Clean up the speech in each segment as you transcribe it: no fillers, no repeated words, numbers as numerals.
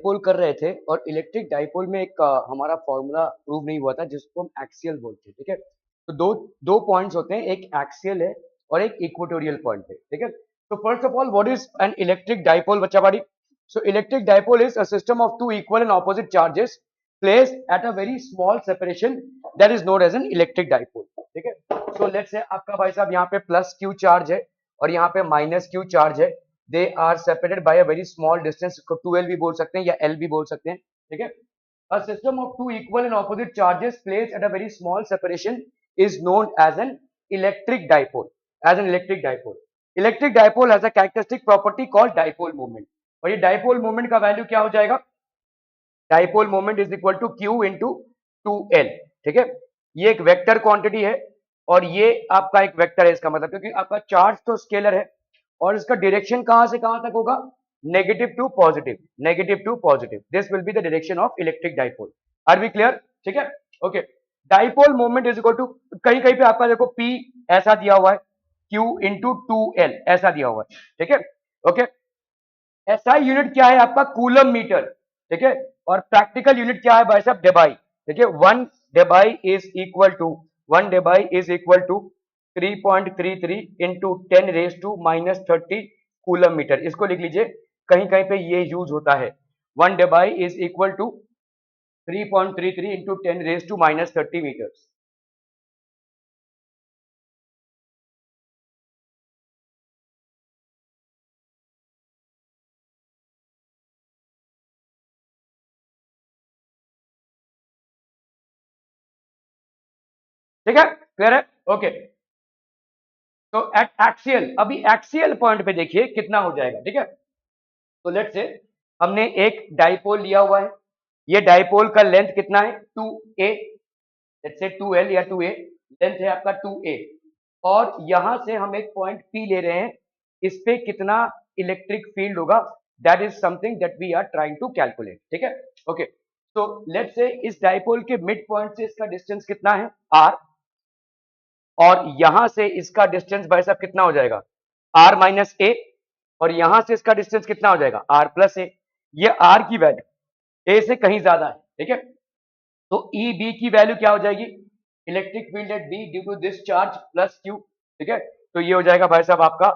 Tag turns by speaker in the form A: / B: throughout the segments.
A: Dipole कर रहे थे और इलेक्ट्रिक डाइपोल में एक हमारा फॉर्मूला प्रूव नहीं हुआ था जिसको हम एक्सियल बोलते हैं, ठीक है। तो दो दो पॉइंट्स होते हैं, एक एक्सियल है और एक इक्वेटोरियल पॉइंट है, ठीक है। तो first of all what is an electric dipole बच्चा body? So electric dipole is a system of two equal and opposite charges placed at a very small separation that is known as an electric dipole, ठीक है। सो let's से आपका भाई साहब यहाँ पे plus Q charge है और यहाँ पे माइनस क्यू चार्ज है। They are separated by a very small distance, को 2l भी बोल सकते हैं या l भी बोल सकते हैं, ठीक है। A system of two equal and opposite charges placed at a very small separation is known as an electric dipole. As an electric dipole. Electric dipole has a characteristic property called dipole moment. और ये dipole moment का value क्या हो जाएगा? Dipole moment is equal to Q into 2l, ठीक है। ये एक वेक्टर क्वांटिटी है और ये आपका एक वेक्टर है, इसका मतलब क्योंकि आपका चार्ज तो स्केलर है और इसका डायरेक्शन कहां से कहां तक होगा? Negative to positive, negative to positive. This will be the direction of electric dipole. Are we clear? ठीक है, okay. Dipole moment is equal to, कहीं कहीं पे आपका देखो P ऐसा दिया हुआ है, Q इंटू 2l ऐसा दिया हुआ है, ठीक है, ओके। SI यूनिट क्या है आपका? कूलम मीटर, ठीक है। और प्रैक्टिकल यूनिट क्या है भाई साहब? डेबाई, ठीक है। 1 debye is equal to 3.33 into 10⁻⁻30 coulomb metre. इसको लिख लीजिए, कहीं कहीं पे ये यूज होता है। 1 debye is equal to 3.33 into 10⁻⁻30 metres. ठीक है, क्लियर है, ओके। तो एट एक्सियल, अभी एक्सियल पॉइंट पे देखिए कितना हो जाएगा, ठीक है। तो लेट्स से हमने एक डाइपोल लिया हुआ है, ये डाइपोल का लेंथ कितना है? 2a, लेट्स से 2l या 2a लेंथ है आपका 2a। और यहां से हम एक पॉइंट P ले रहे हैं, इस पे कितना इलेक्ट्रिक फील्ड होगा? That is something that we are trying to calculate, ठीक है, ओके। तो लेट्स से इस डाइपोल के मिड पॉइंट से इसका डिस्टेंस कितना है? r। और यहां से इसका डिस्टेंस भाई साहब कितना हो जाएगा? r माइनस ए। और यहां से इसका डिस्टेंस कितना हो जाएगा? r प्लस ए। ये r की वैल्यू a से कहीं ज्यादा है, ठीक है। तो ई बी की वैल्यू क्या हो जाएगी? Electric field at B due to this charge plus Q, ठीक है। तो ये हो जाएगा भाई साहब आपका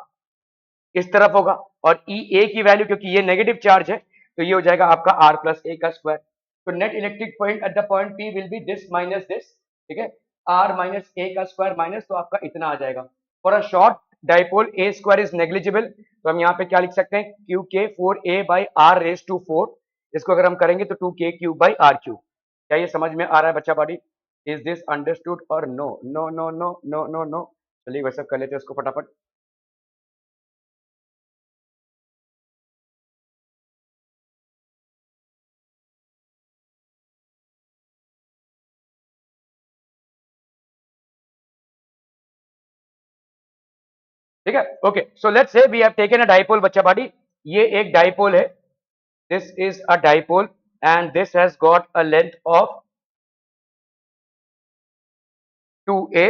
A: इस तरफ होगा। और ई ए की वैल्यू, क्योंकि ये नेगेटिव चार्ज है, तो ये हो जाएगा आपका r प्लस ए का स्क्वायर। तो net electric field at the point P will be this minus this, ठीक है, r माइनस ए का स्क्वायर माइनस, तो आपका इतना आ जाएगा। For a short dipole A square is negligible, तो हम यहाँ पे क्या लिख सकते हैं? क्यू के 4a by are raise to 4। इसको अगर हम करेंगे तो 2k cube by are cube. क्या ये समझ में आ रहा है बच्चा बॉडी? इज दिस अंडरस्टूड और no? No no no no no no. चलिए वैसे कर लेते हैं उसको फटाफट। ठीक है, okay. So let's say we have taken a dipole बच्चा बॉडी, ये एक डाइपोल है, this is a dipole and this has got a length of 2a,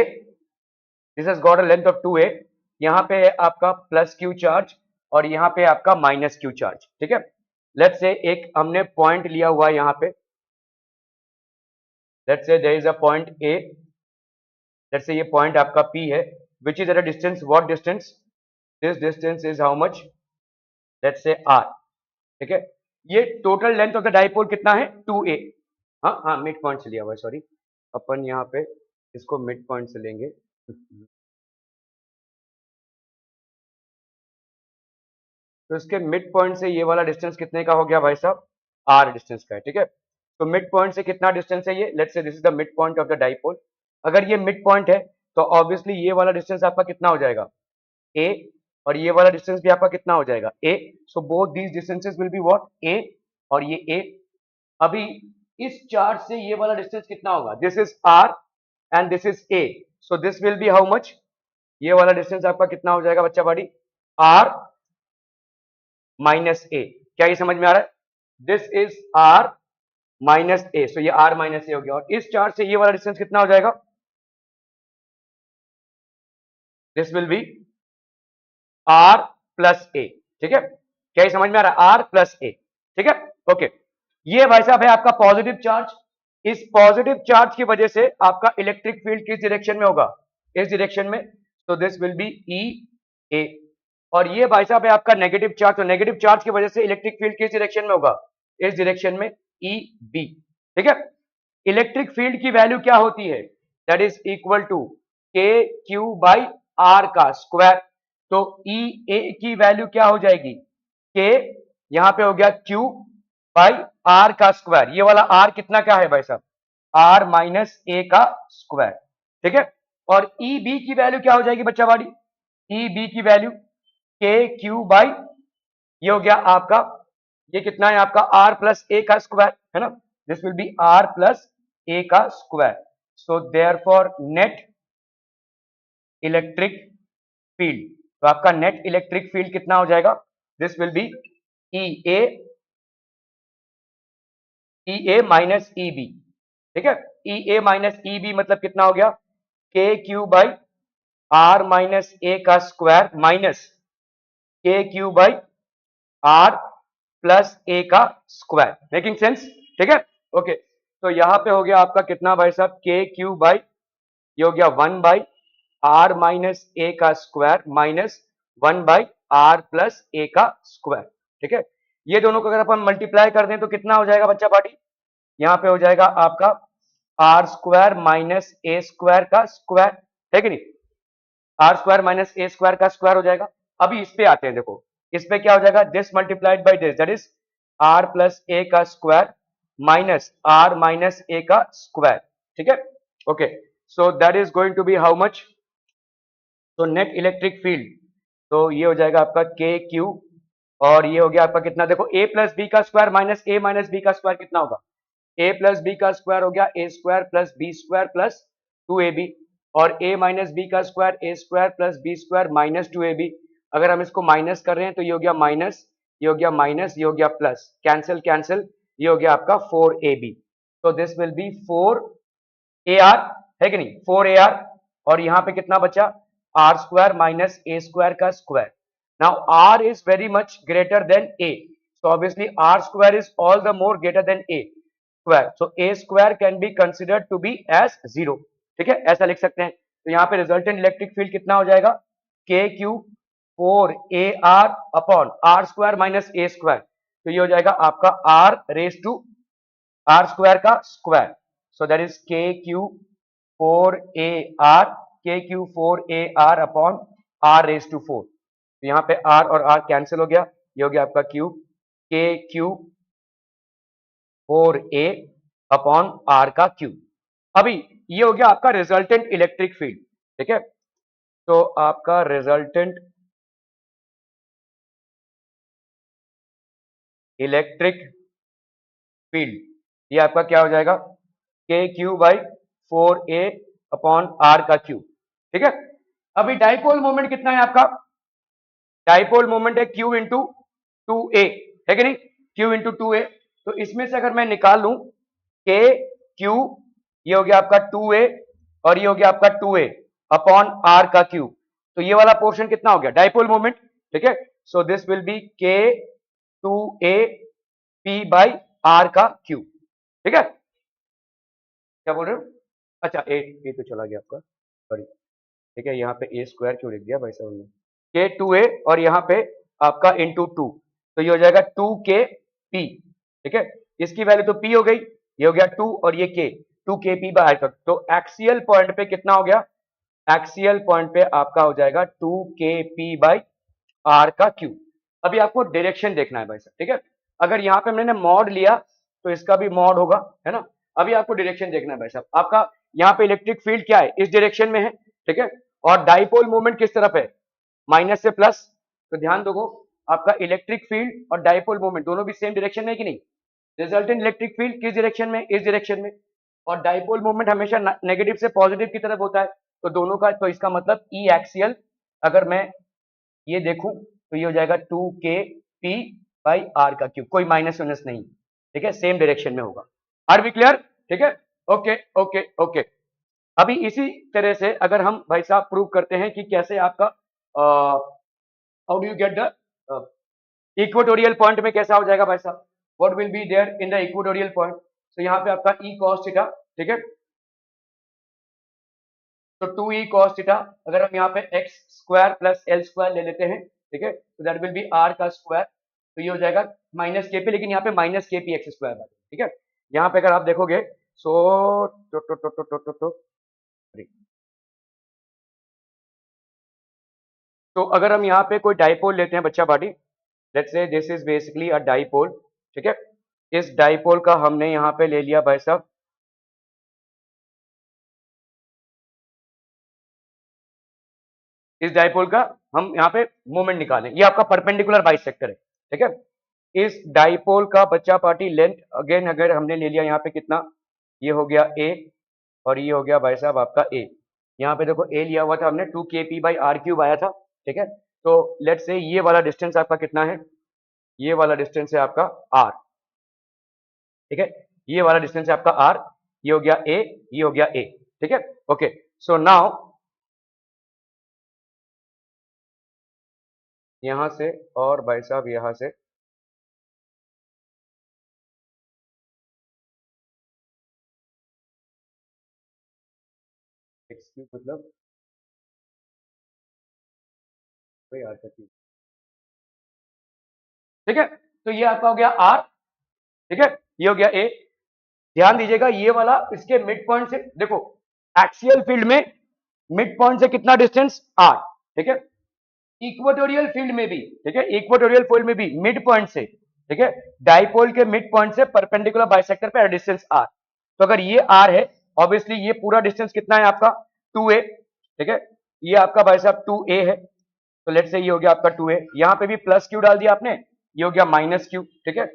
A: this has got a length of 2a। यहाँ पे है आपका प्लस क्यू चार्ज और यहाँ पे आपका माइनस क्यू चार्ज, ठीक है। लेट्स से एक हमने पॉइंट लिया हुआ है यहाँ पे, let's say there is a point a, let's say ये पॉइंट आपका P है, which is at a distance, what distance? This distance is how much? Let's say r, ठीक है। ये total length of the dipole कितना है? 2a। हाँ हाँ, मिड पॉइंट से लिया हुआ है, सॉरी। अपन यहाँ पे इसको मिड पॉइंट से लेंगे। तो इसके मिड पॉइंट से ये वाला डिस्टेंस कितने का हो गया भाई साहब? r डिस्टेंस का है, ठीक है। तो मिड पॉइंट से कितना डिस्टेंस है ये? Let's say this is the mid point of the dipole. अगर ये मिड पॉइंट है तो ऑब्वियसली ये वाला डिस्टेंस आपका कितना हो जाएगा? a। और ये वाला डिस्टेंस भी आपका कितना हो जाएगा? a। So both these distances will be what? a। और ये a। अभी इस चार्ज से ये वाला डिस्टेंस कितना होगा? This is r and this is a। So this will B how much? ये वाला डिस्टेंस आपका कितना हो जाएगा बच्चा बॉडी? r माइनस ए। क्या ये समझ में आ रहा है? दिस इज r माइनस ए, सो ये r माइनस ए हो गया। और इस चार्ज से ये वाला डिस्टेंस कितना हो जाएगा? This will be r plus a, ठीक है। क्या ये समझ में आ रहा है? r प्लस ए, ठीक है, ओके। ये भाई साहब है आपका पॉजिटिव चार्ज। इस पॉजिटिव चार्ज की वजह से आपका इलेक्ट्रिक फील्ड किस डायरेक्शन में होगा, इस डायरेक्शन में। तो दिस विल बी ई ए। और ये भाई साहब है आपका नेगेटिव चार्ज, तो नेगेटिव चार्ज की वजह से इलेक्ट्रिक फील्ड किस डायरेक्शन में होगा, इस डायरेक्शन में, ई बी। ठीक है। इलेक्ट्रिक फील्ड की वैल्यू क्या होती है, दैट इज इक्वल टू के क्यू बाई आर का स्क्वायर। तो ई ए की वैल्यू क्या हो जाएगी, के, यहां पे हो गया क्यू बाई आर का स्क्वायर। ये वाला आर कितना क्या है भाई साहब, आर माइनस ए का स्क्वायर। ठीक है। और ई बी की वैल्यू क्या हो जाएगी बच्चा बाड़ी, ई बी की वैल्यू के क्यू बाई, ये हो गया आपका, ये कितना है आपका आर प्लस ए का स्क्वायर है ना, this will be r plus a का square. So therefore net electric field, तो आपका नेट इलेक्ट्रिक फील्ड कितना हो जाएगा, this will be E A minus E B. ठीक है। ई ए माइनस ई बी मतलब कितना हो गया, के q by are minus a का स्क्वायर माइनस के q by r plus a का स्क्वायर। Making sense. ठीक है। ओके। तो यहां पे हो गया आपका कितना भाई साहब, के क्यू बाई, ये हो गया 1 बाई आर माइनस ए का square minus 1 by r plus a का स्क्वायर। ठीक है। ये दोनों को अगर अपन मल्टीप्लाई कर दें तो कितना हो जाएगा बच्चा पार्टी, यहां पे हो जाएगा आपका r square minus a square का स्क्वायर, है कि नहीं, r square minus a square का स्क्वायर हो जाएगा। अभी इस पे आते हैं, देखो इस पे क्या हो जाएगा, this multiplied by this, that is r plus a का square minus r minus a का स्क्वायर। ठीक है। Okay. So that is going to be how much, तो नेट इलेक्ट्रिक फील्ड, तो ये हो जाएगा आपका के क्यू, और ये हो गया आपका कितना, देखो ए प्लस बी का स्क्वायर माइनस बी का स्क्वायर कितना होगा, ए प्लस बी का स्क्वायर हो गया a square plus b square plus 2ab, और ए माइनस बी का square a square plus b square minus 2ab। अगर हम इसको माइनस कर रहे हैं तो ये हो गया माइनस, ये हो गया माइनस, ये हो गया प्लस, कैंसिल कैंसिल, ये हो गया आपका 4ab। तो दिस विल बी 4ar, है कि नहीं, 4ar। और यहां पे कितना बचा, r square minus a square का square. Now r is very much greater than a, so obviously r square is all the more greater than a square, so a square can be considered to be as 0। ठीक है, ऐसा लिख सकते हैं। तो यहाँ पे रिजल्टेंट इलेक्ट्रिक फील्ड कितना हो जाएगा, k q 4ar upon r square minus a square, तो ये हो जाएगा आपका r raise to r square का square. So that is k q 4ar, k q 4ar upon r raise to 4। तो यहाँ पे आर और आर कैंसिल हो गया, ये हो गया आपका क्यूब, के क्यू 4a अपॉन आर का क्यूब। अभी ये हो गया आपका रिजल्टेंट इलेक्ट्रिक फील्ड। ठीक है। तो आपका रिजल्टेंट इलेक्ट्रिक फील्ड, ये आपका क्या हो जाएगा, k q by 4a upon r का क्यूब। ठीक है। अभी डाइपोल मोमेंट कितना है आपका, डाइपोल मोमेंट है q इंटू 2a, है कि नहीं, q इंटू 2a। तो इसमें से अगर मैं निकाल लूं k q, ये हो गया आपका 2a और ये हो गया आपका 2a अपॉन r का क्यूब, तो ये वाला पोर्शन कितना हो गया, डाइपोल मोमेंट। ठीक है। So this will B k 2a p by r का क्यूब। ठीक है। क्या बोल रहे हो, अच्छा ए तो चला गया आपका, सॉरी। ठीक है, यहाँ पे ए स्क्वायर क्यों लिख दिया भाई साहब ने, के 2a और यहाँ पे आपका इंटू 2, तो ये हो जाएगा 2k p। ठीक है, इसकी वैल्यू तो p हो गई, ये हो गया 2 और ये k, 2k p बाय तक। तो एक्सियल पॉइंट पे कितना हो गया, एक्सियल पॉइंट पे आपका हो जाएगा 2k p बाई r का क्यूब। अभी आपको डायरेक्शन देखना है भाई साहब। ठीक है, अगर यहाँ पे मैंने मॉड लिया तो इसका भी मॉड होगा, है ना। अभी आपको डायरेक्शन देखना है भाई साहब, आपका यहाँ पे इलेक्ट्रिक फील्ड क्या है, इस डायरेक्शन में है। ठीक है, और डाइपोल मोमेंट किस तरफ है, माइनस से प्लस। तो ध्यान दो, आपका इलेक्ट्रिक फील्ड और डाइपोल मोमेंट दोनों भी सेम डायरेक्शन में है कि नहीं, रिजल्टेंट इलेक्ट्रिक फील्ड किस डायरेक्शन में, इस डायरेक्शन में, और डाइपोल मोमेंट हमेशा नेगेटिव से पॉजिटिव की तरफ होता है। तो दोनों का, तो इसका मतलब ई एक्सियल, अगर मैं ये देखूं तो ये हो जाएगा 2k p बाई आर का क्यूब, कोई माइनस माइनस नहीं। ठीक है, सेम डायरेक्शन में होगा। Are B clear. ठीक है, ओके ओके ओके। अभी इसी तरह से अगर हम भाई साहब प्रूव करते हैं कि कैसे आपका how do you get the equatorial point में कैसा हो जाएगा भाई साहब, what will be there in the equatorial point? तो यहाँ पे आपका ई कॉस थीटा, ठीक है, तो 2e cos थीटा, अगर हम यहाँ पे x square plus L square ले लेते हैं, ठीक है, तो दैट विल बी आर का स्क्वायर, तो ये हो जाएगा माइनस के पी, लेकिन यहाँ पे minus k P x square, ठीक है। यहाँ पे अगर आप देखोगे सो तो अगर हम यहाँ पे कोई डाइपोल लेते हैं बच्चा party, let's say this is basically a dipole, ठीक है, इस डाइपोल का हमने यहाँ पे ले लिया भाई साहब, इस डाइपोल का हम यहाँ पे मोमेंट निकालें, ये आपका परपेंडिकुलर बाइसेक्टर है, ठीक है। इस डाइपोल का बच्चा पार्टी लेंथ अगेन अगर हमने ले लिया यहाँ पे कितना, ये हो गया ए, और ये हो गया भाई साहब आपका ए, यहाँ पे देखो ए लिया हुआ था हमने 2 kp/r³ आया था, ठीक है। तो लेट्स से ये वाला डिस्टेंस आपका कितना है, ये वाला डिस्टेंस है आपका r, ठीक है, ये वाला डिस्टेंस है आपका r, ये हो गया a, ये हो गया a, ठीक है। ओके, सो नाउ यहां से और भाई साहब यहां से x³ मतलब कोई r का, ठीक है, तो ये आपका हो गया r, ठीक है, ये हो गया a। ध्यान दीजिएगा ये वाला इसके मिड पॉइंट से, देखो एक्सियल फील्ड में मिड पॉइंट से कितना डिस्टेंस r, ठीक है, इक्वेटोरियल फील्ड में भी, ठीक है, इक्वेटोरियल फील्ड में भी मिड पॉइंट से, ठीक है, डाइपोल के मिड पॉइंट से परपेंडिकुलर बाइसेक्टर पे डिस्टेंस r, तो अगर ये r है, ऑब्वियसली ये पूरा डिस्टेंस कितना है आपका 2a, ठीक है, ये आपका भाई साहब 2a है, तो लेट से ये हो गया आपका 2a, यहाँ पे भी प्लस क्यू डाल दिया आपने, ये हो गया माइनस क्यू, ठीक है,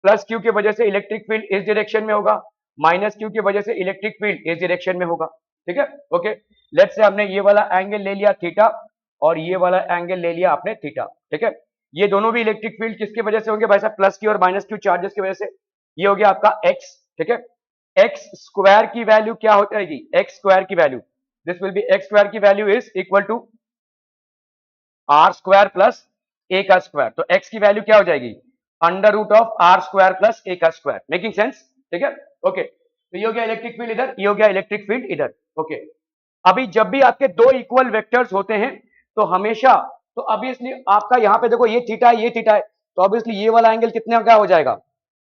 A: प्लस क्यू की वजह से इलेक्ट्रिक फील्ड इस डायरेक्शन में होगा, माइनस क्यू की वजह से इलेक्ट्रिक फील्ड इस डायरेक्शन में होगा, ठीक है। ओके, लेट से हमने ये वाला एंगल ले लिया थीटा, और ये वाला एंगल ले लिया आपने थीटा, ठीक है, ये दोनों भी इलेक्ट्रिक फील्ड किसके वजह से होंगे भाई साहब, प्लस क्यू और माइनस क्यू चार्जेस की वजह से, ये हो गया आपका एक्स, ठीक है, एक्स स्क्वायर की वैल्यू क्या हो जाएगी, एक्स स्क्वायर की value, this will be x square की value is equal to r square plus a का स्क्वायर, तो एक्स की वैल्यू क्या हो जाएगी, under root of r square plus a का स्क्वायर, मेकिंग सेंस, ठीक है। ओके, तो ये हो गया इलेक्ट्रिक फील्ड इधर, ये हो गया इलेक्ट्रिक फील्ड इधर। ओके, अभी जब भी आपके दो इक्वल वेक्टर्स होते हैं तो हमेशा, तो ऑब्वियसली आपका यहाँ पे देखो ये थीटा है, ये थीटा है, तो ऑब्वियसली ये वाला एंगल कितने का हो जाएगा,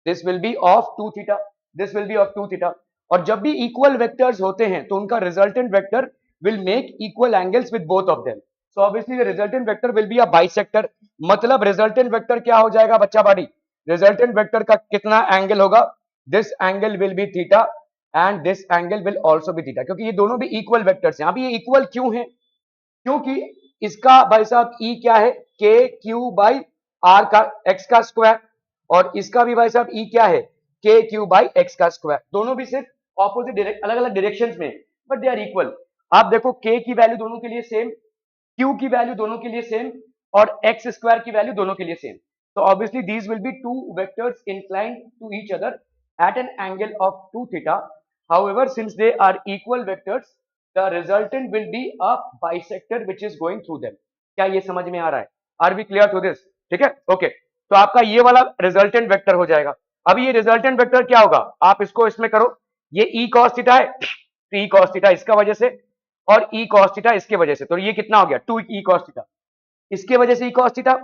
A: this will B of 2 theta, this will B of 2 theta, और जब भी इक्वल वेक्टर्स होते हैं तो उनका resultant vector will make equal angles with both of them, so obviously the resultant vector will be a bisector, मतलब resultant vector क्या हो जाएगा बच्चा बाड़ी, रिजल्टेंट वेक्टर का कितना एंगल होगा, this angle will be theta and this angle will also be theta, क्योंकि ये दोनों भी इक्वल वेक्टर्स हैं। अभी ये इक्वल क्यों है, क्योंकि इसका भाई साहब ई क्या है, के क्यू बाई आर का एक्स का स्क्वायर, और इसका भी भाई साहब ई क्या है, के क्यू बाई एक्स का स्क्वायर, दोनों भी सिर्फ ऑपोजिट अलग अलग डायरेक्शंस में, बट दे आर इक्वल। आप देखो के की वैल्यू दोनों के लिए सेम, क्यू की वैल्यू दोनों के लिए सेम, और एक्स स्क्वायर की वैल्यू दोनों के लिए सेम, तो obviously these will be two vectors inclined to each other at an angle of 2 theta. However, since they are equal vectors, the resultant will be a bisector which is going through them. क्या ये समझ में आ रहा है, are we clear to this, ठीक है। Okay, तो आपका ये वाला रिजल्टेंट वेक्टर हो जाएगा। अभी ये रिजल्टेंट वेक्टर क्या होगा, आप इसको इसमें करो, ये ई कॉस थीटा है, तो ई कॉस थीटा इसका वजह से, और ई कॉस थीटा इसके वजह से, तो ये कितना हो गया 2 ई कॉस थीटा, इसके वजह से ई कॉस थीटा,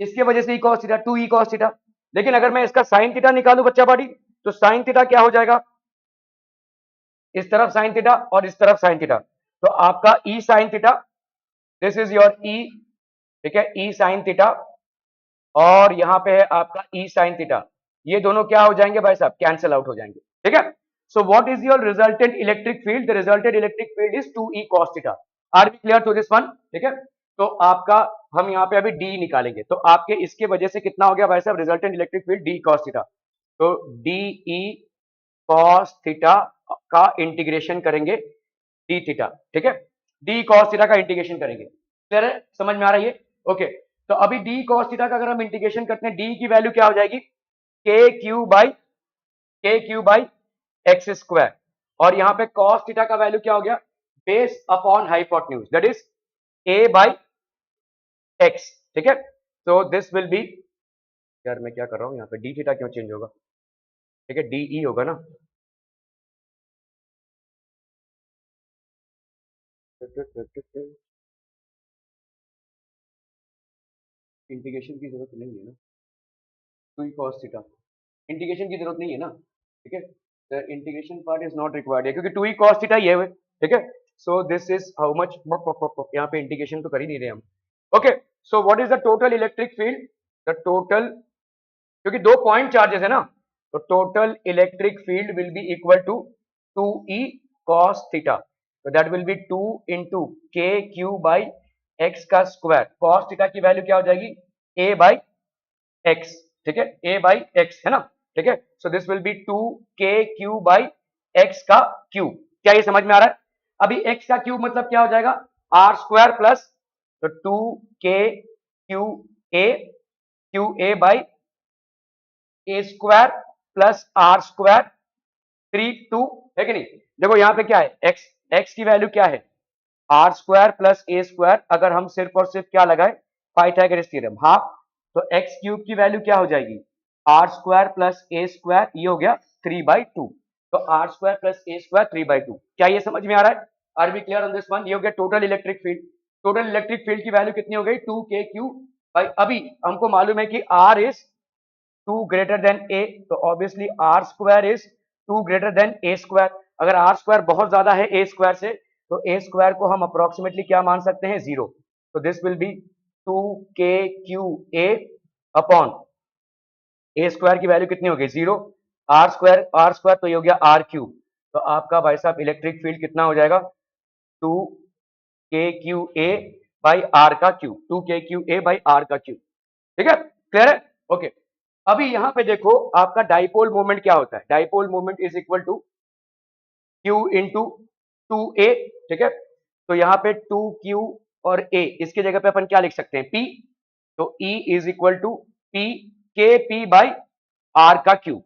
A: इसके वजह से ई कॉस थीटा, 2 ई कॉस थीटा। लेकिन अगर मैं इसका साइन थीटा निकालू बच्चा बाड़ी, तो साइन थीटा क्या हो जाएगा, इस तरफ साइन थीटा और इस तरफ साइन थीटा, तो आपका E sine theta, this is your E, ठीक है, ई साइन थीटा, और यहां पे है आपका ई साइन थीटा, ये दोनों क्या हो जाएंगे भाई साहब, कैंसिल आउट हो जाएंगे, ठीक है। So what is your resultant electric field, the resultant electric field is 2 E cos theta, are we clear to this one, ठीक है। तो आपका हम यहाँ पे अभी डी निकालेंगे, तो आपके इसके वजह से कितना हो गया भाई साहब, resultant electric field D cos theta, तो डी ई cos थीटा का इंटीग्रेशन करेंगे डी थीटा, ठीक है, डी cos थीटा का इंटीग्रेशन करेंगे, क्लियर है, समझ में आ रही है। ओके, तो अभी डी cos थीटा का अगर हम इंटीग्रेशन करते हैं, डी की वैल्यू क्या हो जाएगी, के क्यू बाई एक्स स्क्वायर, और यहाँ पे cos थीटा का वैल्यू क्या हो गया, base upon hypotenuse, that is a by x, ठीक है, तो दिस विल बी यार मैं क्या कर रहा हूँ यहाँ पे, डी थीटा क्यों चेंज होगा? ठीक है, डी ई होगा ना। इंटीग्रेशन की जरूरत नहीं है ना, टू कॉस थीटा, इंटीग्रेशन की जरूरत नहीं है ना। ठीक है, the integration part is not required है क्योंकि टू ई कॉस थीटा ये है। ठीक है, so this is how much, यहाँ पे इंटीग्रेशन तो कर ही नहीं रहे हम। Okay, so what is the total electric field? The total, क्योंकि दो पॉइंट चार्जेस है ना, तो total electric field will be equal to two E cos theta, तो that will be 2 into k q by x का square. Cos theta की value क्या हो जाएगी? A by x. ठीक है, ए बाई एक्स है ना। ठीक है, so this will be 2 k q by x का क्यूब। क्या ये समझ में आ रहा है? अभी एक्स का क्यूब मतलब क्या हो जाएगा? आर स्क्वायर प्लस, तो 2 k q a by a square plus r square 3 2, है कि नहीं? देखो यहाँ पे क्या है, एक्स, एक्स की वैल्यू क्या है? R square plus a square, अगर हम सिर्फ और सिर्फ क्या लगाए, पाइथागोरस थ्योरम, हाफ, तो एक्स क्यूब की वैल्यू क्या हो जाएगी? R square plus a square, ये हो गया 3/2, तो r square plus a square 3/2। क्या ये समझ में आ रहा है? Are we clear on this one? ये हो गया total electric field. Total electric field की वैल्यू कितनी हो गई? 2 k क्यू बाई, अभी हमको मालूम है कि r is 2 greater than a, तो obviously r square is 2 greater than a square. अगर आर स्क्वायर बहुत ज्यादा है ए स्क्वायर से, तो ए स्क्वायर को हम अप्रोक्सीमेटली क्या मान सकते हैं? 0। तो this will be 2 k q A upon A square की वैल्यू कितनी होगी? 0। आर स्क्वायर तो ये हो गया आर क्यूब, तो आपका भाई साहब इलेक्ट्रिक फील्ड कितना हो जाएगा? 2 k q a by r का cube, 2 k q a by r का क्यूब। ठीक है, क्लियर है? ओके, अभी यहां पे देखो आपका डाइपोल मोमेंट क्या होता है? Dipole moment is equal to Q into 2a। ठीक है, तो यहाँ पे 2q और a, इसकी जगह पे अपन क्या लिख सकते हैं? p, तो E is equal to p k p by r का क्यूब।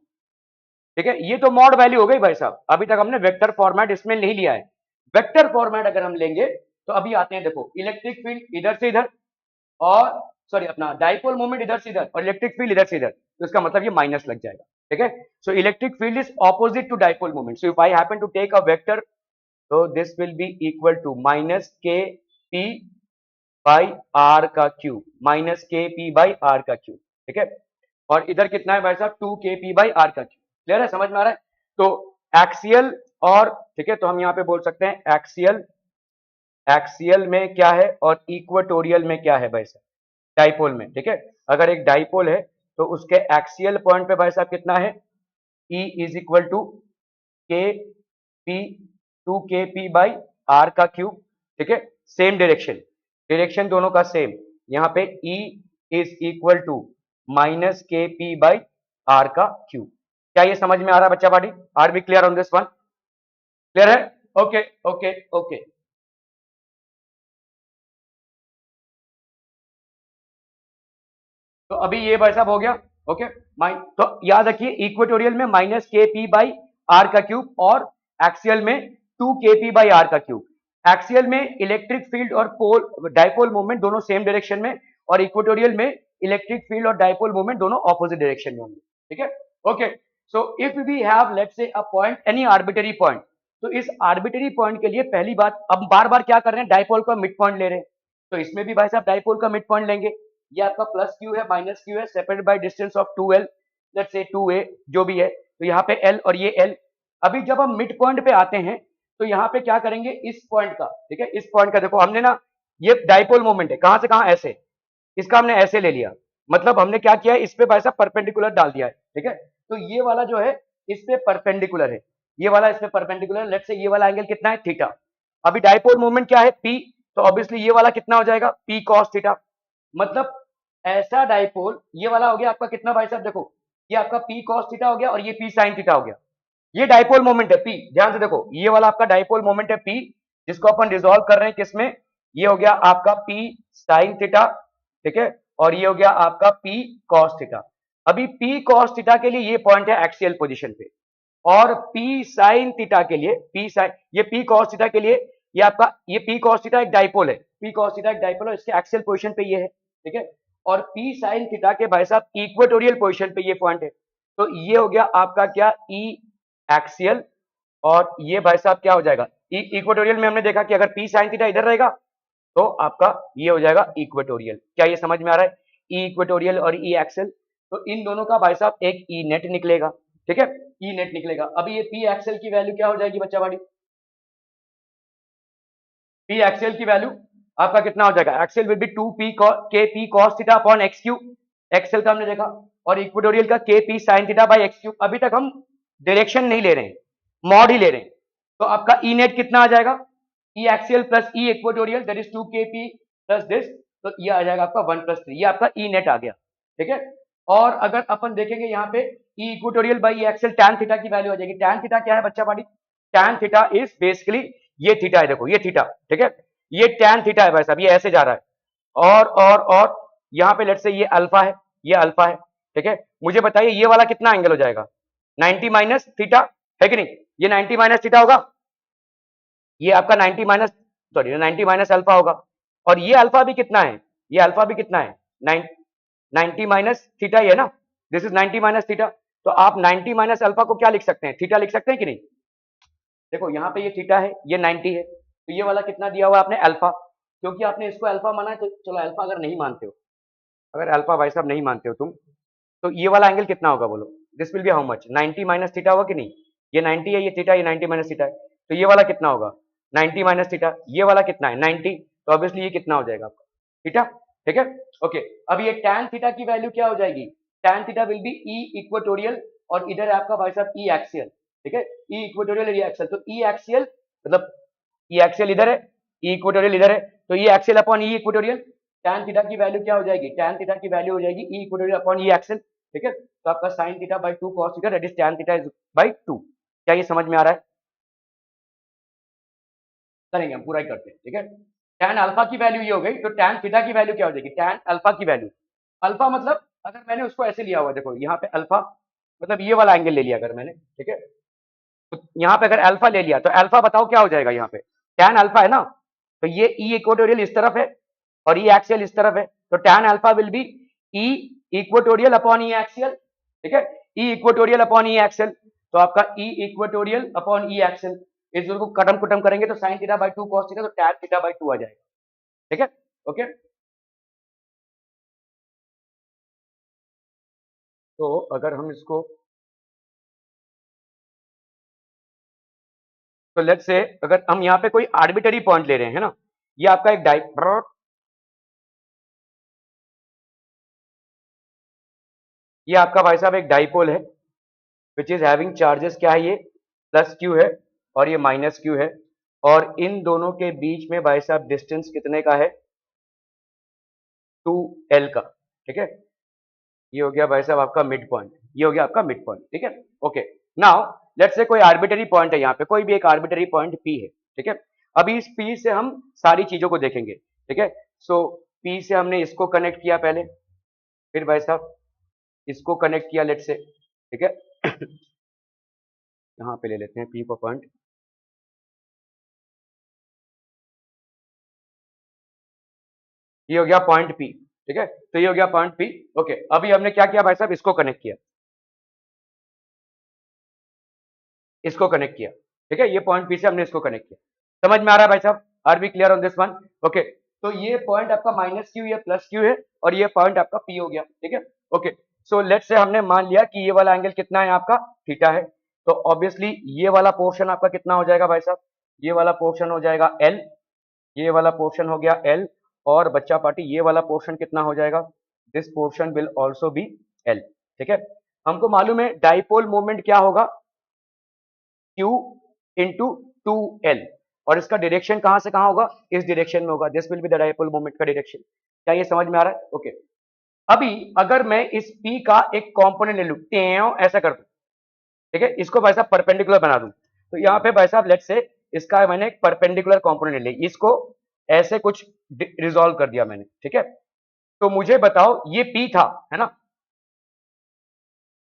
A: ठीक है, ये तो मॉड वैल्यू हो गई भाई साहब, अभी तक हमने वेक्टर फॉर्मेट इसमें नहीं लिया है। वेक्टर फॉर्मेट अगर हम लेंगे तो अभी आते हैं, देखो इलेक्ट्रिक फील्ड इधर से इधर, और सॉरी अपना डाइपोल मोमेंट इधर से इधर, और इलेक्ट्रिक फील्ड इधर से इधर, तो इसका मतलब ये माइनस लग जाएगा। ठीक है, so electric field is opposite to dipole moment, so if I happen to take a vector, तो this will be equal to minus k p by r का cube, minus k p by r का cube. ठीक है, और इधर कितना है भाई साहब? 2 k p बाई आर का क्यूब। क्लियर है, समझ में आ रहा है? तो एक्सियल और, ठीक है, तो हम यहाँ पे बोल सकते हैं एक्सियल, एक्सियल में क्या है और इक्वेटोरियल में क्या है भाई साहब? डाइपोल में। ठीक है, अगर एक डाइपोल है तो उसके एक्सियल पॉइंट पे भाई साहब कितना है? E is equal to k p, 2 k p by r का क्यूब। ठीक है, सेम डायरेक्शन, डायरेक्शन दोनों का सेम, यहाँ पे E is equal to minus k p by r का क्यूब। क्या ये समझ में आ रहा है बच्चा party? Are B clear on this one? Clear है? ओके ओके ओके, तो अभी ये भाई साहब हो गया। ओके, तो याद रखिए इक्वेटोरियल में minus k p by r का क्यूब, और एक्सियल में 2 k p बाई आर का क्यूब। एक्सियल में इलेक्ट्रिक फील्ड और पोल डाइपोल मूवमेंट दोनों सेम डायरेक्शन में, और इक्वेटोरियल में इलेक्ट्रिक फील्ड और डाइपोल मूवमेंट दोनों ऑपोजिट डायरेक्शन में होंगे। ठीक है, okay, so if we have let's say a point, any arbitrary point, तो इस आर्बिटरी पॉइंट के लिए पहली बात, अब बार बार क्या कर रहे हैं? डाइपोल का मिड पॉइंट ले रहे हैं, तो इसमें भी भाई साहब डाइपोल का मिड पॉइंट लेंगे। ये आपका प्लस क्यू है, माइनस क्यू है, separated by distance of 2l, let's say 2a, जो भी है, तो यहाँ पे l और ये l। अभी जब हम मिड पॉइंट पे आते हैं तो यहाँ पे क्या करेंगे? इस पॉइंट का, ठीक है, इस पॉइंट का देखो हमने ना, ये डाइपोल मोमेंट है, कहां से कहां? ऐसे, इसका हमने ऐसे ले लिया, मतलब हमने क्या किया है? इस पे भाई साहब परपेंडिकुलर डाल दिया है। ठीक है, तो ये वाला जो है इस पे परपेंडिकुलर है, ये वाला इस पे परपेंडिकुलर, लेट्स से ये वाला एंगल कितना है? थीटा। अभी डाइपोल मोमेंट क्या है? p, तो ऑब्वियसली ये वाला कितना हो जाएगा? p cos theta. मतलब ऐसा डाइपोल, ये वाला हो गया आपका कितना भाई साहब? देखो ये आपका p cos थीटा हो गया, और ये p sin थीटा हो गया। ये डाइपोल मोमेंट है p, ध्यान से देखो, ये वाला आपका डाइपोल मोमेंट है p, जिसको अपन रिजोल्व कर रहे हैं किसमें? ये हो गया आपका p sin थीटा। ठीक है, और ये हो गया आपका p cos थीटा। अभी p cos थीटा के लिए ये पॉइंट है एक्सियल पोजीशन पे, और p sin थीटा के लिए, ये p cos थीटा के लिए, ये आपका, ये p cos थीटा एक डाइपोल है, p cos थीटा एक डाइपोल है, इसके एक्सियल पोजीशन पे ये है। ठीक है, और पी साइन थीटा के भाई साहब इक्वेटोरियल पोजीशन पे ये पॉइंट है। तो ये हो गया आपका क्या ई एक्सियल, और ये भाई साहब क्या हो जाएगा इक्वेटोरियल में हमने देखा कि अगर पी साइन थीटा इधर रहेगा तो आपका ये हो जाएगा इक्वेटोरियल। क्या ये समझ में आ रहा है? ई इक्वेटोरियल और ई एक्सेल, तो इन दोनों का भाई साहब एक ई नेट निकलेगा, ठीक है, ई नेट निकलेगा। अभी ये पी एक्सेल की वैल्यू क्या हो जाएगी बच्चा बाड़ी? पी एक्सेल की वैल्यू आपका कितना हो जाएगा? Excel will be 2p k p cos theta upon x cube, axial का हमने देखा, और इक्वेटोरियल का k p sine theta by x cube. अभी तक हम डायरेक्शन नहीं ले रहे हैं, मॉड ही ले रहे हैं। तो आपका ई नेट कितना आ जाएगा? E axial plus E equatorial that is 2kp plus this, तो ये आ जाएगा आपका 1+3, ये आपका ई नेट आ गया, ठीक है। और अगर अपन देखेंगे यहाँ पे E equatorial by E axial tan theta की वैल्यू आ जाएगी। टैन थीटा क्या है बच्चा party? Tan theta is basically ये थीटा है, देखो ये थीटा, ठीक है, ये टैन थीटा है भाई साहब, ये ऐसे जा रहा है। और यहाँ पे लेट्स से ये अल्फा है, ये अल्फा है, ठीक है। मुझे बताइए ये वाला कितना एंगल हो जाएगा? 90 माइनस थीटा, है कि नहीं? ये 90 माइनस थीटा होगा, ये आपका 90 माइनस, सॉरी 90 माइनस अल्फा होगा। और ये अल्फा भी कितना है? ये अल्फा भी कितना है? 90 माइनस थीटा ही है ना, दिस इज 90 माइनस थीटा। तो आप 90 माइनस अल्फा को क्या लिख सकते हैं? थीटा लिख सकते हैं कि नहीं? देखो यहाँ पे ये थीटा है, ये 90 है, तो ये वाला कितना दिया हुआ आपने? अल्फा। क्योंकि आपने इसको अल्फा माना है, तो चलो अल्फा अगर नहीं मानते हो, अगर अल्फा भाई साहब नहीं मानते हो तुम, तो ये वाला एंगल कितना होगा बोलो? This will B how much? 90 minus theta होगा कि नहीं? ये 90 है, ये थीटा, ये 90 माइनस थीटा है, तो ये वाला कितना होगा? 90 माइनस थीटा। ये वाला कितना है? 90, तो ऑब्वियसली ये कितना हो जाएगा आपका? थीटा, ठीक है, ओके। अब ये टैन थीटा की वैल्यू क्या हो जाएगी? Tan theta will be E equatorial, और इधर है आपका भाई साहब ई एक्सियल, ठीक है, ई इक्वेटोरियल और ई एक्सियल। तो ई एक्सियल मतलब ई एक्सियल इधर है, ई इक्वेटोरियल इधर है, तो ई एक्सियल अपॉन ई इक्वेटोरियल, टैन थीटा की वैल्यू क्या हो जाएगी? टैन थीटा की वैल्यू हो जाएगी ई इक्वेटोरियल अपॉन ई एक्सियल, ठीक है। तो आपका sign theta by 2 cos theta that is tan theta is by 2। क्या ये समझ में आ रहा है? करेंगे हम, पूरा ही करते हैं, ठीक है। टैन अल्फा की वैल्यू ये हो गई, तो टैन थीटा की वैल्यू क्या हो जाएगी? टैन अल्फा की वैल्यू, अल्फा मतलब अगर मैंने उसको ऐसे लिया हुआ, देखो यहाँ पे अल्फा मतलब ये वाला एंगल ले लिया अगर मैंने, ठीक है, तो यहाँ पे अगर अल्फा ले लिया, तो अल्फा बताओ क्या हो जाएगा? यहाँ पे टैन अल्फा है ना, तो ये ई इक्वेटोरियल इस तरफ है और ई एक्सियल इस तरफ है, तो tan alpha will be E equatorial upon E axial, ठीक है, E equatorial upon E axial. तो आपका E equatorial upon E axial, इस दोनों को कटम कुटम करेंगे तो sine theta by 2 cos theta, तो टैन थीटा बाई 2 आ जाएगा, ठीक है, ओके। तो अगर हम इसको, तो लेट्स से अगर हम यहाँ पे कोई आर्बिटरी पॉइंट ले रहे हैं ना, ये आपका एक ये आपका भाई साहब एक डाइपोल है, विच इज हैविंग चार्जेस, क्या है ये? प्लस क्यू है और ये माइनस क्यू है, और इन दोनों के बीच में भाई साहब डिस्टेंस कितने का है? 2l का, ठीक है। ये हो गया भाई साहब आपका मिड पॉइंट, ये हो गया आपका मिड पॉइंट, ठीक है, ओके। नाउ लेट्स से कोई आर्बिटरी पॉइंट है यहाँ पे, कोई भी एक आर्बिटरी पॉइंट P है, ठीक है। अभी इस P से हम सारी चीजों को देखेंगे, ठीक है। सो P से हमने इसको कनेक्ट किया पहले, फिर भाई साहब इसको कनेक्ट किया लेट्स से, ठीक है। यहाँ पे ले लेते हैं P को पॉइंट, ये हो गया पॉइंट P, ठीक है, तो ये हो गया पॉइंट P, ओके। अभी हमने क्या किया भाई साहब? इसको कनेक्ट किया, इसको कनेक्ट किया, ठीक है, ये पॉइंट P से हमने इसको कनेक्ट किया। समझ में आ रहा है भाई साहब? Are we clear on this one? Okay. तो ये पॉइंट आपका माइनस क्यू, ये प्लस क्यू है, और ये पॉइंट आपका P हो गया, ठीक है, ओके। सो लेट्स से हमने मान लिया कि ये वाला एंगल कितना है आपका? थीटा है, तो ऑब्वियसली ये वाला पोर्शन आपका कितना हो जाएगा भाई साहब? ये वाला पोर्शन हो जाएगा L, ये वाला पोर्शन हो गया L, और बच्चा पार्टी ये वाला पोर्शन कितना हो जाएगा? This portion will also be L, ठीक है। हमको मालूम है डाइपोल मोमेंट क्या होगा? Q इंटू 2L, और इसका डायरेक्शन कहां से कहां होगा? इस डायरेक्शन में होगा, this will be the dipole moment का डायरेक्शन। क्या ये समझ में आ रहा है? ओके। अभी अगर मैं इस P का एक कंपोनेंट ले लूं, ऐसा कर दूं, ठीक है, इसको भाई साहब परपेंडिकुलर बना दूं, तो यहाँ पे भाई साहब लेट्स से इसका मैंने एक परपेंडिकुलर कंपोनेंट ले लिया, इसको ऐसे कुछ रिजॉल्व कर दिया मैंने, ठीक है। तो मुझे बताओ ये P था, है ना,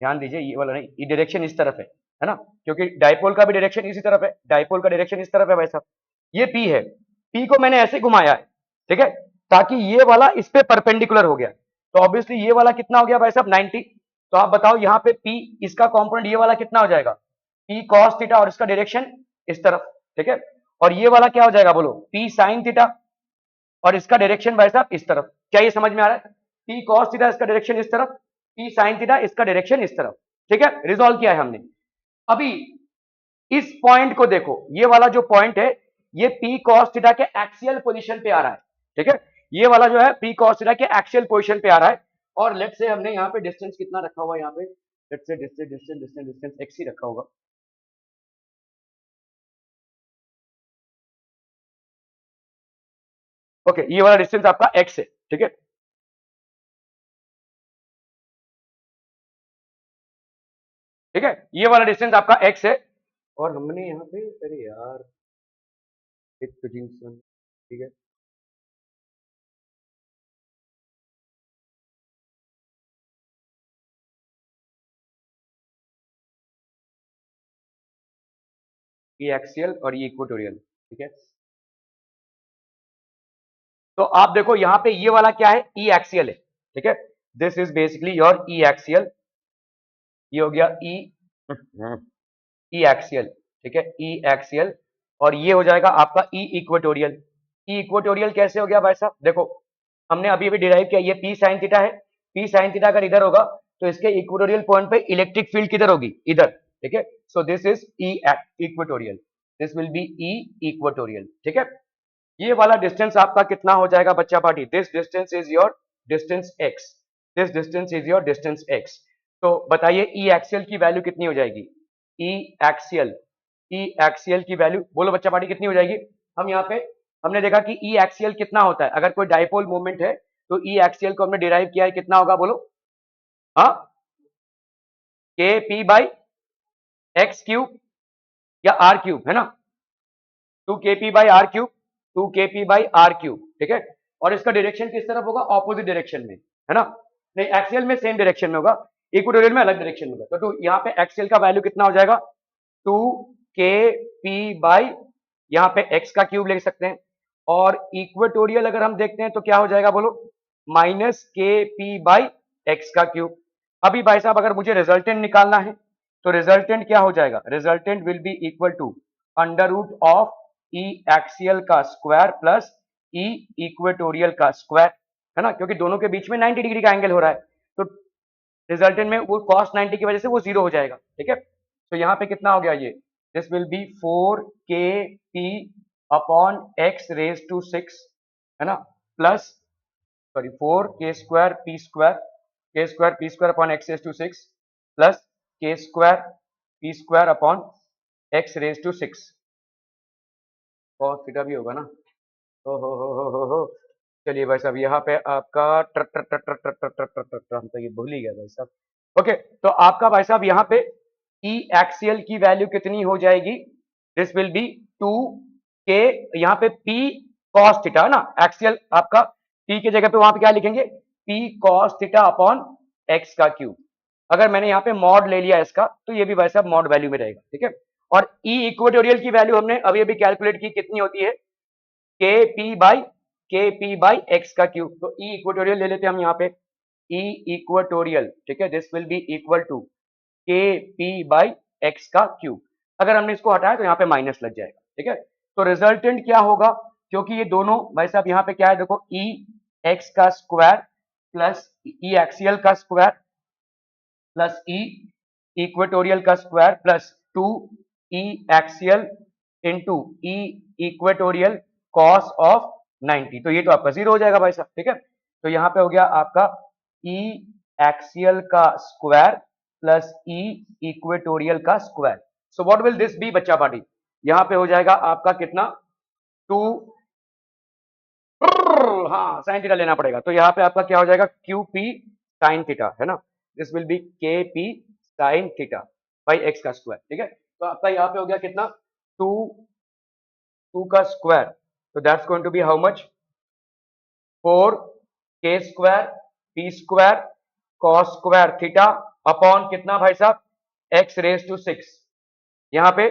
A: ध्यान दीजिए, ये वाला नहीं, ये डायरेक्शन इस तरफ है ना, क्योंकि डाइपोल का भी डायरेक्शन इसी तरफ है, डाइपोल का डायरेक्शन इस तरफ है भाई साहब। ये P है, P को मैंने ऐसे घुमाया है, ठीक है, ताकि ये वाला इस पे परपेंडिकुलर हो गया। तो ऑब्वियसली ये वाला कितना हो गया भाई साहब 90। तो आप बताओ यहाँ पे P इसका कंपोनेंट ये वाला कितना हो जाएगा, P cos थीटा और इसका डायरेक्शन इस तरफ, ठीक है। और ये वाला क्या हो जाएगा बोलो, P sin थीटा और इसका डायरेक्शन भाई साहब इस तरफ। क्या ये समझ में आ रहा है? P cos थीटा इसका डायरेक्शन इस तरफ, P sin थीटा इसका डायरेक्शन इस तरफ, ठीक है। रिजॉल्व किया है हमने। अभी इस पॉइंट को देखो, ये वाला जो पॉइंट है ये P cos थीटा के एक्सियल पोजीशन पे आ रहा है, ठीक है। ये वाला जो है P cos थीटा के एक्सियल पोजीशन पे आ रहा है। और लेट से हमने यहाँ पे डिस्टेंस कितना रखा हुआ है, यहाँ पे लेट से distance distance distance distance x ही रखा होगा। ओके, ये वाला डिस्टेंस आपका x है, ठीक है। ठीक है, ये वाला डिस्टेंस आपका x है। और हमने यहाँ पे, अरे यार एक पोजीशन, ठीक है। ये एक्सियल और ये इक्वेटोरियल, ठीक है। तो आप देखो यहाँ पे ये वाला क्या है, ई एक्सियल है, ठीक है। This is basically your E axial, ये हो गया ई ई एक्सियल, ठीक है, ई एक्सियल। और ये हो जाएगा आपका ई इक्वेटोरियल। ई इक्वेटोरियल कैसे हो गया भाई साहब, देखो हमने अभी अभी डिराइव किया, ये पी साइन थीटा है। पी साइन थीटा अगर इधर होगा तो इसके इक्वेटोरियल पॉइंट पे इलेक्ट्रिक फील्ड किधर होगी, इधर, ठीक है। So this is E equatorial, this will be E equatorial, ठीक है। ये वाला डिस्टेंस आपका कितना हो जाएगा बच्चा party, this distance is your distance x, this distance is your distance x. तो बताइए ई एक्सियल की वैल्यू कितनी हो जाएगी, ई एक्सियल, ई एक्सियल की वैल्यू बोलो बच्चा पार्टी कितनी हो जाएगी। हम यहाँ पे हमने देखा कि ई एक्सियल कितना होता है, अगर कोई डाइपोल मूवमेंट है तो ई एक्सियल को हमने डिराइव किया है, कितना होगा बोलो, हाँ, के पी बाई एक्स क्यूब या आर क्यूब, है ना, 2 kp/r क्यूब, 2 kp/r क्यूब, ठीक है। और इसका डायरेक्शन किस तरफ होगा, ऑपोजिट डायरेक्शन में, है ना। नहीं, एक्सियल में सेम डायरेक्शन में होगा, इक्वेटोरियल में अलग डायरेक्शन में होगा। तो यहाँ पे एक्सियल का वैल्यू कितना हो जाएगा, 2 kp बाई यहाँ पे x का क्यूब ले सकते हैं। और इक्वेटोरियल अगर हम देखते हैं तो क्या हो जाएगा बोलो, -kp/x का क्यूब। अभी भाई साहब अगर मुझे रिजल्टेंट निकालना है तो रिजल्टेंट क्या हो जाएगा, resultant will be equal to under root of E axial का स्क्वायर प्लस ई इक्वेटोरियल का स्क्वायर, है ना, क्योंकि दोनों के बीच में 90 डिग्री का एंगल हो रहा है। तो रिजल्टेंट में वो cos 90 की वजह से वो जीरो हो जाएगा, ठीक है। तो यहाँ पे कितना हो गया, ये दिस विल बी 4 kp/x⁻⁶, है ना, plus sorry 4 k² p² plus k² p² cos theta भी होगा ना। हो चलिए भाई साहब यहाँ पे आपका हम तो ये भूल ही गए भाई साहब। ओके, तो आपका भाई साहब यहाँ पे ई एक्सियल की वैल्यू कितनी हो जाएगी, दिस विल बी 2 k, यहाँ पे p cos थीटा है ना, एक्सियल आपका p की जगह पे वहां पे क्या लिखेंगे, p cos theta upon x का क्यूब। अगर मैंने यहाँ पे मॉड ले लिया इसका तो ये भी भाई साहब मॉड वैल्यू में रहेगा, ठीक है। और ई इक्वेटोरियल की वैल्यू हमने अभी अभी कैलकुलेट की, कितनी होती है, kp बाई एक्स का क्यूब। तो ई इक्वेटोरियल ले लेते हैं हम यहाँ पे, ई इक्वेटोरियल, ठीक है, this will be equal to kp/x का क्यूब। अगर हमने इसको हटाया तो यहाँ पे माइनस लग जाएगा, ठीक है। तो रिजल्टेंट क्या होगा, क्योंकि ये दोनों भाई साहब यहाँ पे क्या है देखो, ई एक्स का स्क्वायर प्लस ई एक्सियल का स्क्वायर प्लस ई इक्वेटोरियल का square plus 2 E axial into E equatorial cos of 90, तो ये तो आपका जीरो हो जाएगा भाई साहब, ठीक है। तो यहाँ पे हो गया आपका ई एक्सियल का स्क्वायर प्लस ई इक्वेटोरियल का square. So what will this be बच्चा पार्टी, यहाँ पे हो जाएगा आपका कितना, 2, हाँ साइन थीटा लेना पड़ेगा, तो यहाँ पे आपका क्या हो जाएगा, क्यू पी साइन थीटा, है ना, दिस विल बी के p sine theta by x का स्क्वायर, ठीक है। तो आपका यहाँ पे हो गया कितना, 2 2 का स्क्वायर, तो that's going to be how much, 4 k² p² cos square theta upon कितना भाई साहब, x⁻⁶, यहाँ पे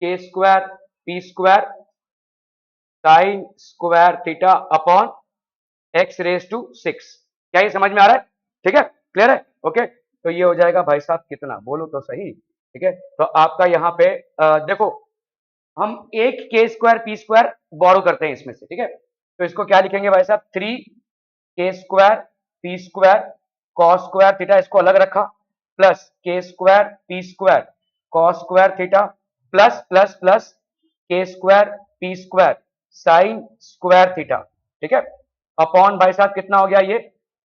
A: k² p² sign square theta upon x⁻⁶। क्या ये समझ में आ रहा है? ठीक है, क्लियर है? ओके, तो ये हो जाएगा भाई साहब कितना, बोलो तो सही। ठीक है, तो आपका यहाँ पे देखो, हम एक के स्क्वायर पी स्क्वायर बोरो करते हैं इसमें से, ठीक है, तो इसको क्या लिखेंगे भाई साहब, 3 k square p square cos square theta, इसको अलग रखा, plus k square p square cos square theta, plus plus plus k square p square sine square theta, ठीक है, अपॉन भाई साहब कितना हो गया ये,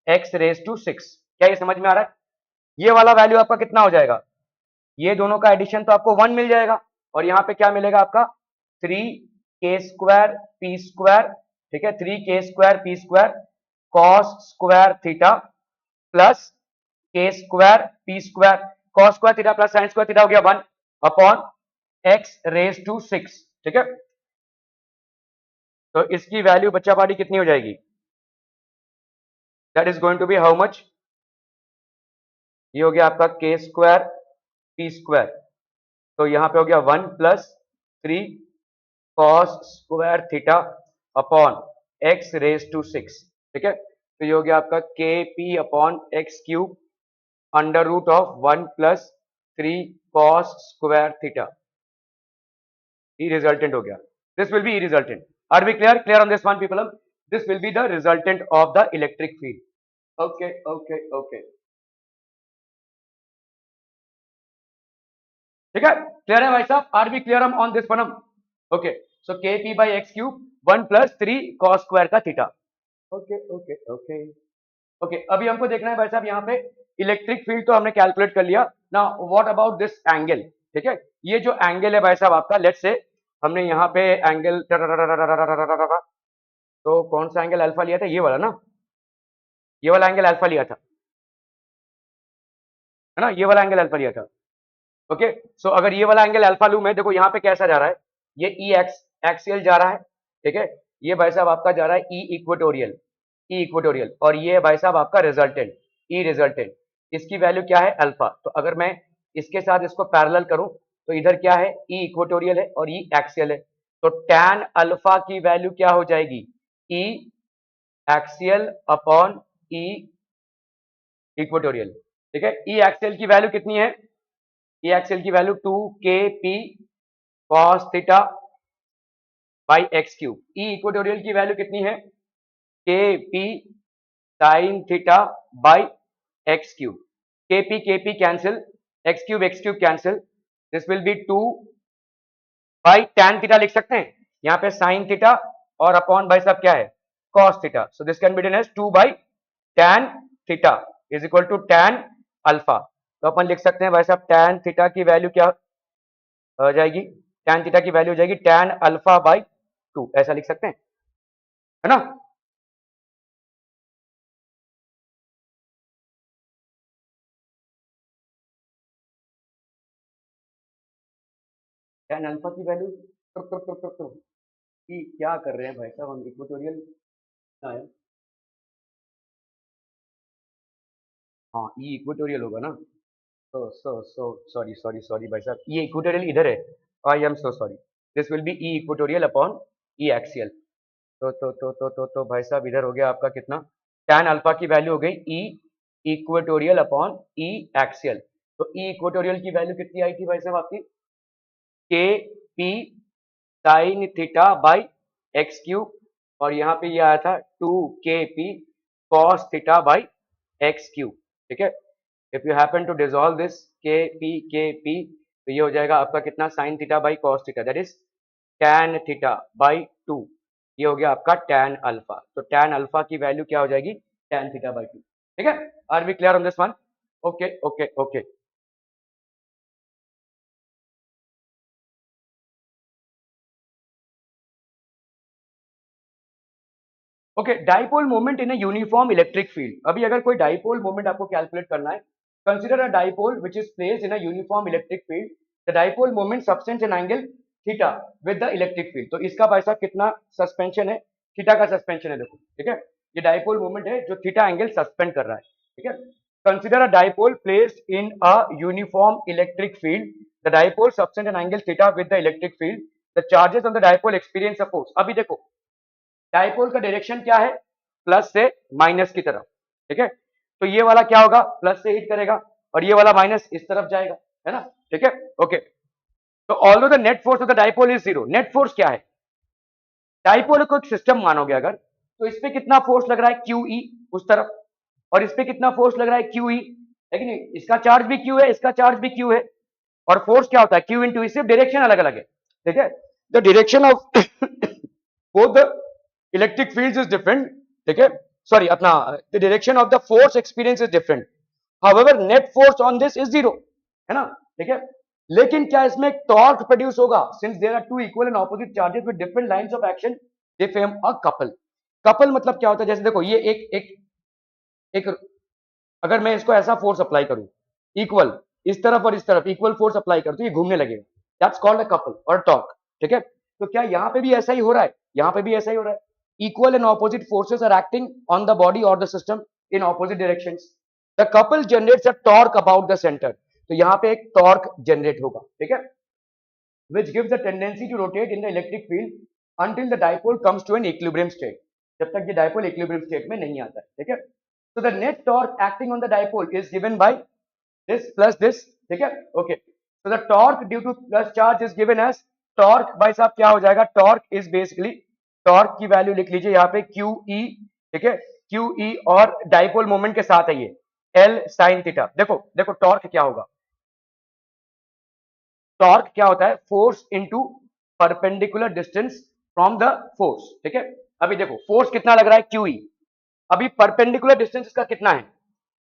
A: x⁻⁶। क्या ये समझ में आ रहा है? ये वाला वैल्यू आपका कितना हो जाएगा, ये दोनों का एडिशन तो आपको 1 मिल जाएगा, और यहाँ पे क्या मिलेगा आपका, 3 के स्क्वायर पी स्क्वायर, ठीक है, 3 k square p square cos square theta plus k square p square cos square theta plus sine square theta हो गया 1 अपॉन x⁻⁶, ठीक है, तो इसकी वैल्यू बच्चा पार्टी कितनी हो जाएगी, that is going to be how much, ये हो गया आपका के स्क्वायर पी स्क्वायर, तो यहां पे हो गया 1 plus 3 cos square theta upon x⁻⁶, ठीक है, तो ये हो गया आपका k p upon x cube under root of 1 plus 3 cos square theta, E resultant हो गया, this will be E resultant, are we clear, clear on this one people, this will be the resultant of the electric field, okay okay okay, ठीक है, clear है भाई साहब, are we clear on this one, okay, so k p by x cube 1 plus 3 cos square का theta, okay okay okay okay, अभी हमको देखना है भाई साहब यहाँ पे इलेक्ट्रिक फील्ड तो हमने कैलकुलेट कर लिया ना, व्हाट अबाउट दिस एंगल, ठीक है, ये जो एंगल है भाई साहब आपका, लेट्स से हमने यहाँ पे एंगल, तो कौन सा एंगल अल्फा लिया था, ये वाला ना, ये वाला एंगल अल्फा लिया था, है ना, ये वाला एंगल अल्फा लिया था, ओके, सो अगर ये वाला एंगल अल्फा लूं मैं, देखो यहाँ पे कैसा जा रहा है, ये ई एक्स एक्सियल जा रहा है, ठीक है, ये भाई साहब आपका जा रहा है ई इक्वेटोरियल, ई इक्वेटोरियल, और ये भाई साहब आपका रिजल्टेंट, ई रिजल्टेंट, इसकी वैल्यू क्या है अल्फा, तो अगर मैं इसके साथ इसको पैरेलल करूं तो इधर क्या है, ई इक्वेटोरियल है और ई एक्सियल है, तो टैन अल्फा की वैल्यू क्या हो जाएगी, ई एक्सियल अपॉन ई इक्वेटोरियल, ठीक है, ई एक्सियल की वैल्यू कितनी है, ई एक्सियल की value 2 kp cos theta by x cube, E equatorial की वैल्यू कितनी है, kp sin theta by x cube, kp cancel, x cube cancel, this will be 2 by tan theta लिख सकते हैं, यहाँ पे sin थीटा और अपॉन भाई साहब क्या है, cos theta, so this can be done as 2 by tan theta is equal to tan alpha, तो अपन लिख सकते हैं भाई साहब tan थीटा की वैल्यू क्या हो जाएगी, tan थीटा की वैल्यू हो जाएगी tan अल्फा बाई 2, ऐसा लिख सकते हैं, है ना, tan अल्फा की वैल्यू कि क्या कर रहे हैं भाई साहब, हम इक्वेटोरियल आया, हाँ ये इक्वेटोरियल होगा ना, so so so sorry sorry sorry भाई साहब, ये इक्वेटोरियल इधर है, I am so sorry, this will be E equatorial upon E axial, तो भाई साहब इधर हो गया आपका कितना, tan अल्फा की वैल्यू हो गई ई इक्वेटोरियल अपॉन ई एक्सियल, तो ई इक्वेटोरियल की वैल्यू कितनी आई थी भाई साहब आपकी, k p sine theta by x cube, और यहाँ पे ये आया था 2 kp cos theta by x cube, ठीक है, if you happen to dissolve this k p तो ये हो जाएगा आपका कितना, sine theta by cos theta, that is tan theta by 2, ये हो गया आपका tan अल्फा, तो tan अल्फा की वैल्यू क्या हो जाएगी, tan थीटा बाई 2, ठीक है, are we clear on this one, okay okay okay, okay, dipole moment in a uniform electric field, अभी अगर कोई डाइपोल मोमेंट आपको कैलकुलेट करना है, consider a dipole which is placed in a uniform electric field, the dipole moment substance an angle theta with the electric field, तो इसका भाई साहब कितना सस्पेंशन है, थीटा का सस्पेंशन है, देखो ठीक है, ये डाइपोल मोमेंट है जो थीटा एंगल सस्पेंड कर रहा है, ठीक है, consider a dipole placed in a uniform electric field, the dipole substance an angle theta with the electric field, the charges on the dipole experience a force, अभी देखो dipole का direction क्या है, प्लस से माइनस की तरफ, ठीक है। तो ये वाला क्या होगा, प्लस से हिट करेगा और ये वाला माइनस इस तरफ जाएगा, है ना, ठीक है। ओके, तो although the net force of the dipole is zero, net force क्या है, डाइपोल को एक सिस्टम मानोगे अगर, तो इस पे कितना फोर्स लग रहा है क्यू ई उस तरफ, और इस पे कितना फोर्स लग रहा है क्यू ई, है कि नहीं, इसका चार्ज भी क्यू है, इसका चार्ज भी क्यू है, और फोर्स क्या होता है क्यू इंटू ई, सिर्फ डायरेक्शन अलग अलग है, ठीक है। The direction of both the electric fields is different, ठीक है, सॉरी अपना the direction of the force experience is different, however net force on this is zero, है ना, ठीक है। लेकिन क्या इसमें एक टॉर्क प्रोड्यूस होगा, since there are two equal and opposite charges with different lines of action, they form a couple. Couple मतलब क्या होता है, जैसे देखो ये एक एक एक अगर मैं इसको ऐसा फोर्स अप्लाई करूं इक्वल, इस तरफ और इस तरफ इक्वल फोर्स अप्लाई कर, तो ये घूमने लगेगा, दैट्स कॉल्ड अ कपल और टॉर्क, ठीक है। तो क्या यहां पे भी ऐसा ही हो रहा है, यहां पे भी ऐसा ही हो रहा है, equal and opposite forces are acting on the body और the system in opposite directions, the couple generates a torque about the centre, तो यहां पे एक टॉर्क जनरेट होगा, ठीक है, which gives a tendency to rotate in the electric field until the dipole comes to an equilibrium state, जब तक ये डाइपोल इक्विलिब्रियम स्टेट में नहीं आता है, ठीक है। so the net torque acting on the dipole is given by this plus this, ठीक है, okay, so the torque due to plus charge is given as torque, भाई साहब क्या हो जाएगा, torque is basically, torque की वैल्यू लिख लीजिए यहाँ पे क्यू ई, ठीक है, क्यू ई, और डाइपोल मोमेंट के साथ है ये एल साइन थीटा, देखो देखो टॉर्क क्या होगा, टॉर्क क्या होता है, force into perpendicular distance from the force, ठीक है। अभी देखो फोर्स कितना लग रहा है क्यू ई, अभी परपेंडिकुलर डिस्टेंस इसका कितना है,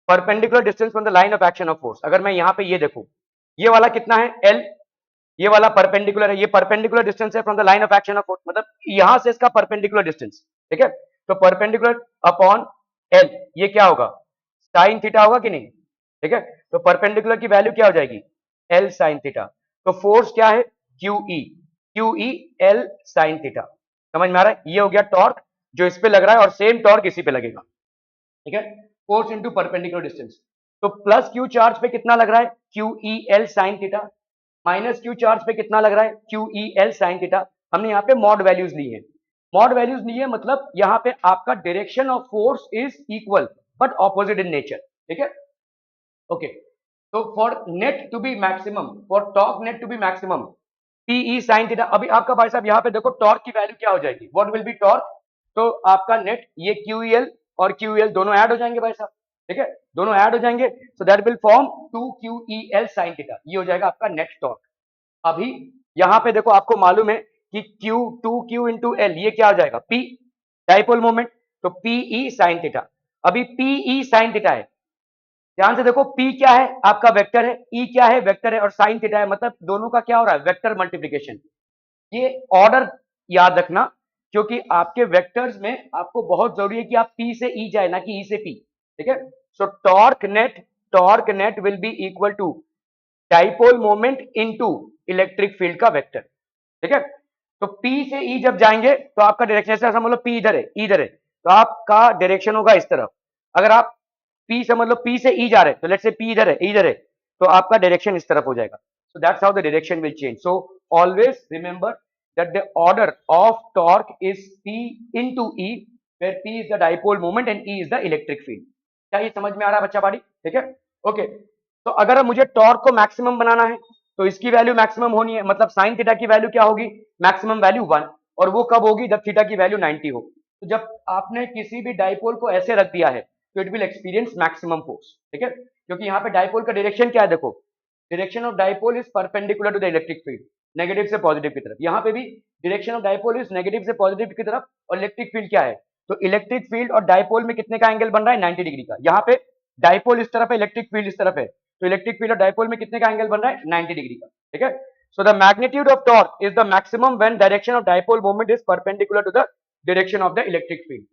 A: perpendicular distance from the line of action of force, अगर मैं यहाँ पे ये देखूं, ये वाला कितना है एल, ये वाला परपेंडिकुलर है, ये परपेंडिकुलर डिस्टेंस है from the line of action of force, मतलब यहां से इसका परपेंडिकुलर डिस्टेंस, ठीक है। तो परपेंडिकुलर अपॉन एल, ये क्या होगा, साइन थीटा होगा कि नहीं, ठीक है। तो परपेंडिकुलर की वैल्यू क्या हो जाएगी, एल साइन थीटा, तो फोर्स क्या है Q E, Q E L sine theta, समझ में आ रहा है, ये हो गया टॉर्क जो इस पे लग रहा है और सेम टॉर्क इसी पे लगेगा, ठीक है, फोर्स इनटू परपेंडिकुलर डिस्टेंस। तो प्लस क्यू चार्ज पे कितना लग रहा है Q E L sine theta, minus Q charge पे कितना लग रहा है Q E L sine theta, हमने यहाँ पे मॉड वैल्यूज ली है, मॉड वैल्यूज ली है मतलब यहाँ पे आपका direction of force is equal but opposite in nature, ठीक है, ओके। तो for net to be maximum, for torque net to be maximum, p E sine theta, अभी आपका भाई साहब यहाँ पे देखो टॉर्क की वैल्यू क्या हो जाएगी, व्हाट विल बी टॉर्क, तो आपका नेट ये क्यू एल और क्यू एल दोनों ऐड हो जाएंगे भाई साहब, ठीक है, दोनों ऐड हो जाएंगे, so that will form 2 Q E L sine theta, ये हो जाएगा आपका नेट टॉर्क। अभी यहाँ पे देखो आपको मालूम है कि q two Q into l, ये क्या हो जाएगा पी, डाइपोल मोमेंट, तो पी ई साइन थीटा, अभी पी ई साइन थीटा है, ध्यान से देखो P क्या है आपका वेक्टर है, E क्या है वेक्टर है, और साइन थीटा है, मतलब दोनों का क्या हो रहा है वेक्टर मल्टीप्लिकेशन, ये ऑर्डर याद रखना, क्योंकि आपके वेक्टर्स में आपको बहुत जरूरी है कि आप P से E जाए ना कि E से P, ठीक है। So torque net will be equal to dipole moment into electric field का वेक्टर, ठीक है। तो P से E जब जाएंगे तो आपका डायरेक्शन, ऐसा समझ लो P इधर है, E इधर है, तो आपका डायरेक्शन होगा इस तरफ, अगर आप P समझ लो P से E जा रहे हैं, तो लेट्स से P इधर है, E इधर है, तो आपका डायरेक्शन इस तरफ हो जाएगा, so that's how the direction will change, so always remember that the order of torque is P into E, where P is the dipole moment and E is the electric field। क्या ये समझ में आ रहा है बच्चा पाड़ी, ठीक है, ओके। तो अगर मुझे टॉर्क को मैक्सिमम बनाना है तो इसकी वैल्यू मैक्सिमम होनी है, मतलब साइन थीटा की वैल्यू क्या होगी, मैक्सिमम वैल्यू 1, और वो कब होगी जब थीटा की वैल्यू 90 हो, तो जब आपने किसी भी डाइपोल को ऐसे रख दिया है तो it will experience maximum force, ठीक है, क्योंकि यहाँ पे डाइपोल का डायरेक्शन क्या है, देखो direction of dipole is perpendicular to the electric field, negative से पॉजिटिव की तरफ, यहाँ पे भी direction of dipole is negative से पॉजिटिव की तरफ, और इलेक्ट्रिक फील्ड क्या है, तो इलेक्ट्रिक फील्ड और डाइपोल में कितने का एंगल बन रहा है 90 डिग्री का, यहाँ पे डाइपोल इस तरफ है इलेक्ट्रिक फील्ड इस तरफ है, तो इलेक्ट्रिक फील्ड और डाइपोल में कितने का एंगल बन रहा है 90 डिग्री का, ठीक है। So the magnitude of torque is the maximum when direction of dipole moment is perpendicular to the direction of the electric field.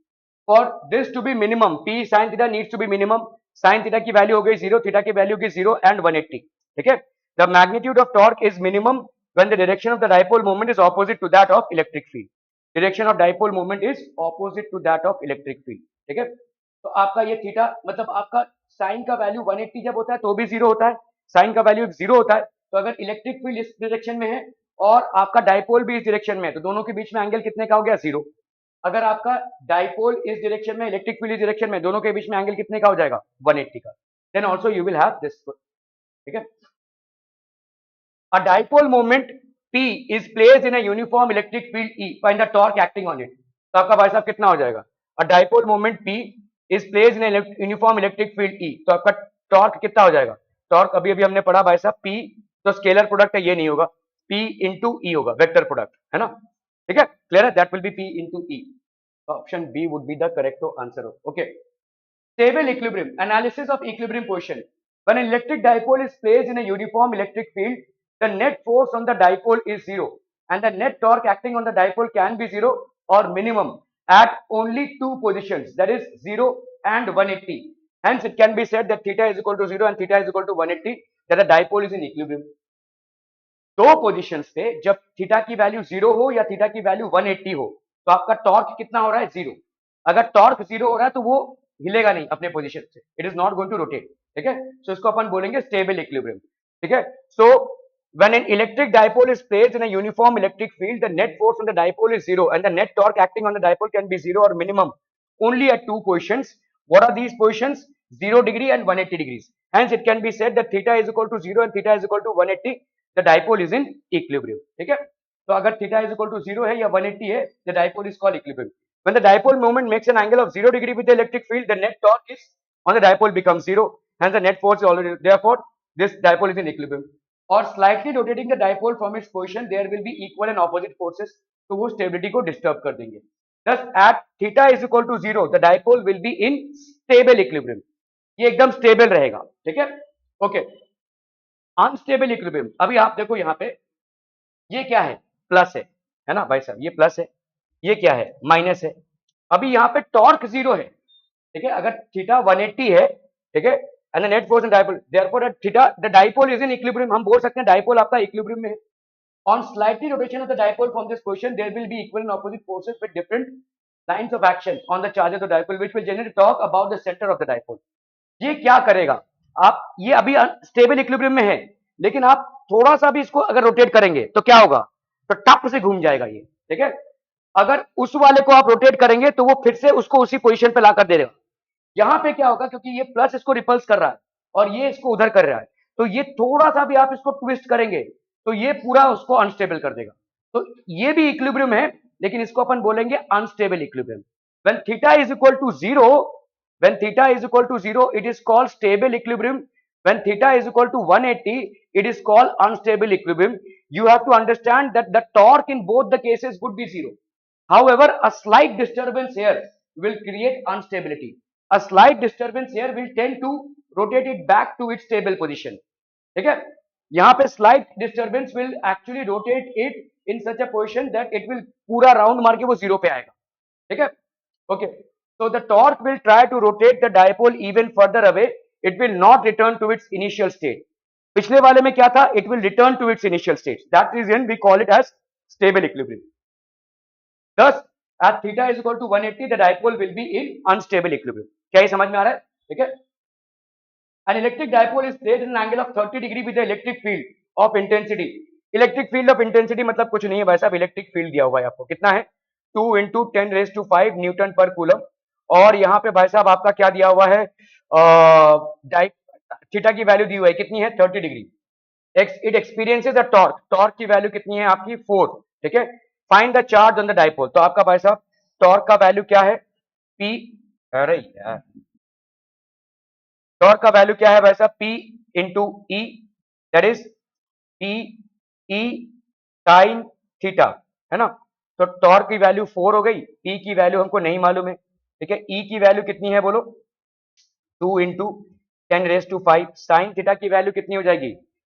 A: For this to be minimum P sin theta needs to be minimum, sin theta की value हो गई 0, theta की value होगी 0 and 180, ठीक है। The magnitude of torque is minimum when the direction of the dipole moment is opposite to that of electric field, direction of dipole moment is opposite to that of electric field, ठीक है। तो आपका ये theta मतलब आपका sign का value 180 जब होता है तो भी 0 होता है, साइन का वैल्यू 0 होता है, तो अगर इलेक्ट्रिक फील्ड इस डायरेक्शन में है और आपका डाइपोल भी इस डायरेक्शन में है तो दोनों के बीच में एंगल कितने का हो गया 0, अगर आपका डाइपोल इस डायरेक्शन में, इलेक्ट्रिक फील्ड इस डायरेक्शन में, दोनों के बीच में एंगल कितने का हो जाएगा? 180 का। Then also you will have this, ठीक है। A dipole moment P is placed in a uniform electric field E. Find the torque acting on it. तो आपका भाई साहब कितना हो जाएगा? A dipole moment P is placed in a uniform electric field E. तो आपका टॉर्क कितना हो जाएगा? टॉर्क अभी अभी हमने पढ़ा भाई साहब, P तो स्केलर प्रोडक्ट है, ये नहीं होगा, P इंटू E होगा, वेक्टर प्रोडक्ट, है ना? ठीक है, क्लियर है? That will be P into E. Option B would be the correct answer. Okay. Stable equilibrium. Analysis of equilibrium position. When an electric dipole is placed in a uniform electric field, the net force on the dipole is zero, and the net torque acting on the dipole can be zero or minimum at only two positions, that is 0 and 180. Hence, it can be said that theta is equal to 0 and theta is equal to 180, that the dipole is in equilibrium. दो positions पे जब theta की value 0 हो या theta की value 180 हो, तो आपका टॉर्क कितना हो रहा है? 0. अगर टॉर्क 0 हो रहा है तो वो हिलेगा नहीं अपने पोजीशन से, it is not going to rotate. ठीक है, सो इसको अपन बोलेंगे स्टेबल इक्विलिब्रियम. ठीक है, सो when an electric dipole is placed in a uniform electric field, the net force on the dipole is 0 and the net torque acting on the dipole can be 0 or minimum only at two positions. What are these positions? 0 degree and 180 degrees. Hence it can be said that theta is equal to 0 and theta is equal to 180. The dipole is in equilibrium. ठीक है, तो अगर theta is equal to 0 है या 180 है, the dipole is called equilibrium. When the dipole moment makes an angle of 0 degree with the electric field, the net torque is on the dipole becomes 0. Hence the net force is already, therefore this dipole is in equilibrium. और slightly rotating the dipole from its position, there will be equal and opposite forces, तो वो stability को disturb कर देंगे. Thus at theta is equal to 0, the dipole will be in stable equilibrium. ये एकदम stable रहेगा. ठीक है, ओके. अनस्टेबल इक्विलिब्रियम, अभी आप देखो यहाँ पे ये क्या है? प्लस है ना भाई साहब, ये प्लस है, ये क्या है? माइनस है. अभी यहाँ पे टॉर्क 0 है. ठीक है, अगर थीटा 180 है, ठीक है, and the net force in dipole, therefore theta the dipole is in equilibrium. हम बोल सकते हैं डाइपोल आपका इक्विलिब्रियम में है. On slightly rotation of the dipole from this position, there will be equal and opposite forces with different lines of action on the charge of the dipole, which will generally talk about the center of the dipole. ये क्या करेगा? आप ये अभी stable equilibrium में है, लेकिन आप थोड़ा सा भी इसको अगर रोटेट करेंगे तो क्या होगा? तो टप से घूम जाएगा ये. ठीक है, अगर उस वाले को आप रोटेट करेंगे तो वो फिर से उसको उसी पोजीशन पे लाकर दे देगा. यहाँ पे क्या होगा? क्योंकि ये प्लस इसको रिपल्स कर रहा है और ये इसको उधर कर रहा है, तो ये थोड़ा सा भी आप इसको ट्विस्ट करेंगे तो ये पूरा उसको अनस्टेबल कर देगा. तो ये भी इक्विलिब्रियम है, लेकिन इसको अपन बोलेंगे unstable equilibrium. When theta is equal to 0, when theta is equal to 0, it is called stable equilibrium. When theta is equal to 180, it is called unstable equilibrium. You have to understand that the torque in both the cases would be 0. However, a slight disturbance here will create instability. A slight disturbance here will tend to rotate it back to its stable position. ठीक है, यहाँ पे slight disturbance will actually rotate it in such a position that it will पूरा round मार के वो 0 पे आएगा. ठीक है, okay. So the torque will try to rotate the dipole even further away. It will not return to its initial state. पिछले वाले में क्या था? It will return to its initial state. That reason we call it as stable equilibrium. Thus, at theta is equal to 180, the dipole will be in unstable equilibrium. क्या ये समझ में आ रहा है? ठीक है. An electric dipole is placed in an angle of 30 degree with the electric field of intensity. Electric field of intensity मतलब कुछ नहीं है भाई साहब, इलेक्ट्रिक फील्ड दिया हुआ है आपको. कितना है? 2 into 10⁵ न्यूटन पर कूलम. और यहाँ पे भाई साहब आपका क्या दिया हुआ है? थीटा की वैल्यू दी हुई है, कितनी है? 30 degree. It experiences a torque. Torque की वैल्यू कितनी है आपकी? 4. ठीक है, find the charge on the dipole. तो आपका भाई साहब टॉर्क का वैल्यू क्या है? P. अरे यार, टॉर्क का वैल्यू क्या है भाई साहब? P into E, that is P E sign theta, है ना? तो टॉर्क की वैल्यू 4 हो गई, P की वैल्यू हमको नहीं मालूम है. ठीक है, E की वैल्यू कितनी है बोलो? 2 इंटू 10⁵. साइन थीटा की वैल्यू कितनी हो जाएगी?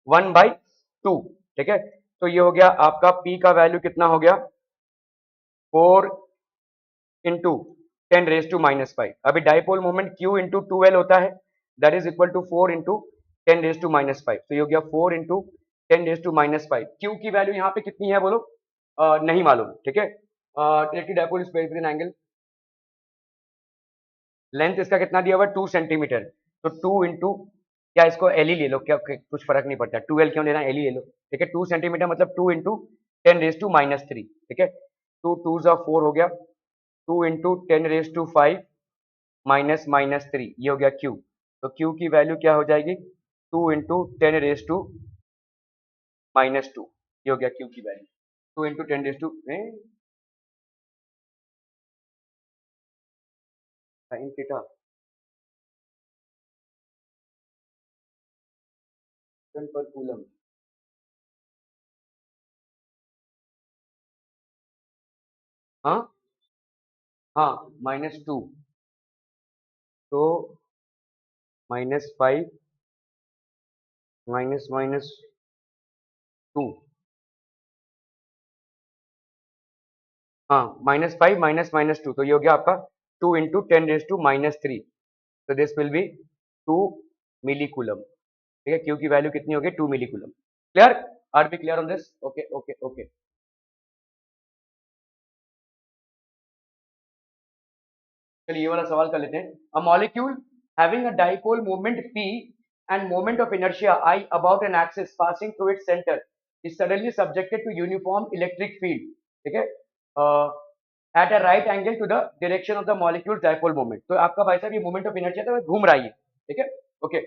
A: 1/2. ठीक है, तो ये हो गया आपका P का वैल्यू कितना हो गया? 4 इंटू 10⁻⁻⁵. अभी dipole moment Q into 2L होता है, that is equal to 4 into 10⁻⁵. तो ये हो गया 4 इंटू 10⁻⁵. Q की वैल्यू यहाँ पे कितनी है बोलो? नहीं मालूम. ठीक है, electric dipole is placed with an angle, length इसका कितना दिया हुआ है? 2 सेंटीमीटर. तो 2 इंटू, क्या इसको एल ही ले लो, क्या कुछ फर्क नहीं पड़ता, 2L क्यों लेना, एल ही ले लो. ठीक है, 2 सेंटीमीटर मतलब 2 इंटू 10⁻⁻3. ठीक है, 2 2 4 हो गया, 2 × 10⁵ -3, ये हो गया Q। तो Q की वैल्यू क्या हो जाएगी? 2 × 10⁻², ये हो गया Q की वैल्यू। 2 × 10⁻² sin थीटा पर कूलम। हाँ हाँ, -2 तो -5 -2, हाँ, -5 -2, तो ये हो गया आपका 2 × 10⁻³ तो this will be 2 milli coulomb. ठीक है, क्यू की वैल्यू कितनी होगी? 2 milli coulomb. Clear? Are B clear on this? Okay okay okay. चलिए ये वाला सवाल कर लेते हैं। A molecule having a dipole moment p and moment of inertia I about an axis passing through its center is suddenly subjected to uniform electric field, ठीक है, at a right angle to the direction of the molecule's dipole moment। तो आपका भाई साहब ये moment of inertia तो घूम रहा है, ठीक है, okay.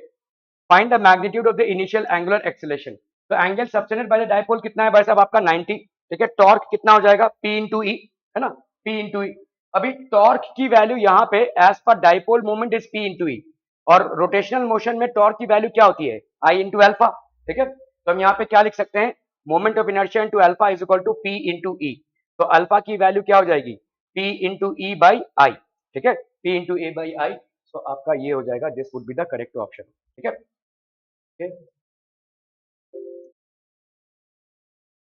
A: Find the magnitude of the initial angular acceleration. तो angle subtended by the dipole कितना है भाई साहब? आपका 90, ठीक है। टॉर्क कितना हो जाएगा? P इंटू ई, है ना, P इंटू ई। अभी टॉर्क की वैल्यू यहाँ पे as per dipole moment is P into E, और रोटेशनल मोशन में टॉर्क की वैल्यू क्या होती है? I इंटू अल्फा, ठीक है। तो हम यहाँ पे क्या लिख सकते हैं? Moment of inertia into alpha is equal to P into E. तो अल्फा की वैल्यू क्या हो जाएगी? P into E by I, ठीक है, P into a by I. तो आपका ये हो जाएगा, this would be the correct option, ठीक है। Okay.